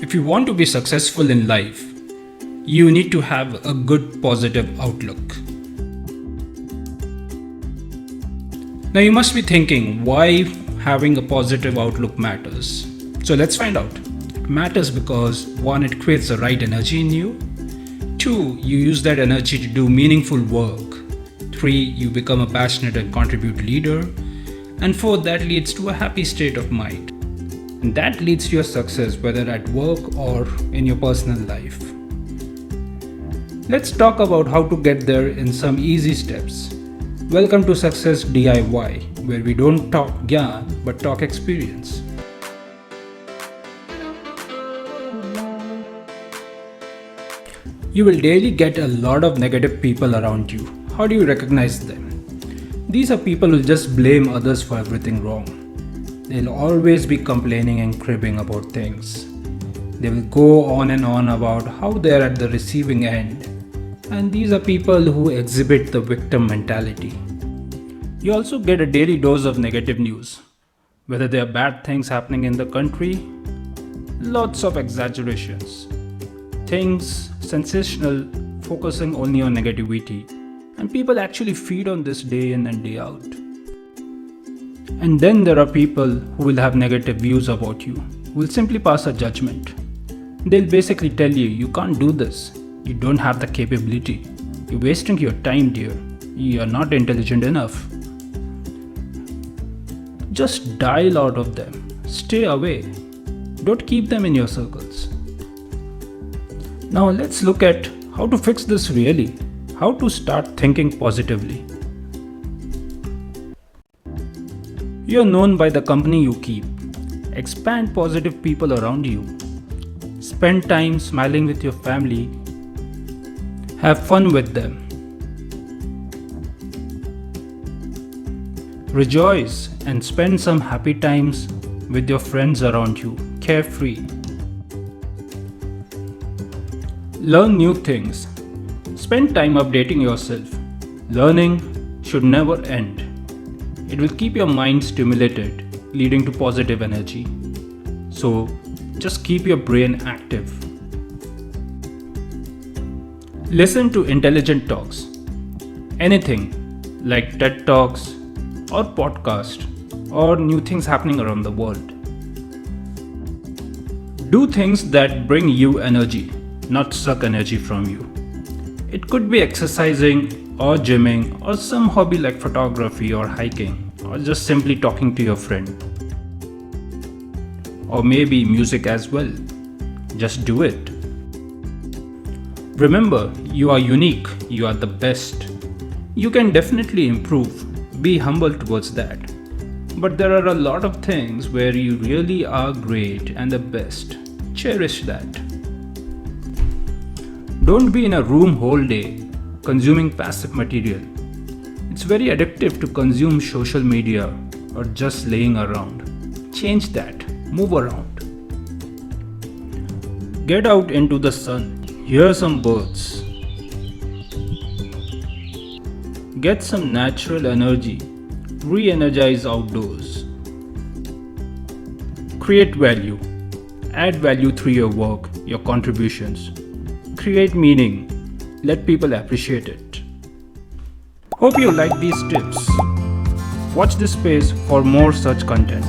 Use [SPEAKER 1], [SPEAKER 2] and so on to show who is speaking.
[SPEAKER 1] If you want to be successful in life, you need to have a good positive outlook. Now you must be thinking why having a positive outlook matters. So let's find out. It matters because 1. It creates the right energy in you. 2. You use that energy to do meaningful work. 3. You become a passionate and contribute leader. And 4. That leads to a happy state of mind. And that leads to your success, whether at work or in your personal life. Let's talk about how to get there in some easy steps. Welcome to Success DIY, where we don't talk gyan but talk experience. You will daily get a lot of negative people around you. How do you recognize them? These are people who just blame others for everything wrong. They'll always be complaining and cribbing about things. They will go on and on about how they're at the receiving end. And these are people who exhibit the victim mentality. You also get a daily dose of negative news. Whether there are bad things happening in the country, lots of exaggerations. Things sensational, focusing only on negativity. And people actually feed on this day in and day out. And then there are people who will have negative views about you, who will simply pass a judgment. They'll basically tell you, you can't do this. You don't have the capability. You're wasting your time, dear. You are not intelligent enough. Just dial out of them. Stay away. Don't keep them in your circles. Now let's look at how to fix this really. How to start thinking positively. You're known by the company you keep. Expand positive people around you. Spend time smiling with your family. Have fun with them. Rejoice and spend some happy times with your friends around you, carefree. Learn new things. Spend time updating yourself. Learning should never end. It will keep your mind stimulated, leading to positive energy. So, just keep your brain active. Listen to intelligent talks. Anything like TED Talks or podcast or new things happening around the world. Do things that bring you energy, not suck energy from you. It could be exercising or gymming or some hobby like photography or hiking or just simply talking to your friend. Or maybe music as well. Just do it. Remember, you are unique, you are the best. You can definitely improve, be humble towards that. But there are a lot of things where you really are great and the best. Cherish that. Don't be in a room whole day consuming passive material. It's very addictive to consume social media or just laying around. Change that. Move around. Get out into the sun. Hear some birds. Get some natural energy. Re-energize outdoors. Create value. Add value through your work, your contributions. Create meaning. Let people appreciate it. Hope you like these tips. Watch this space for more such content.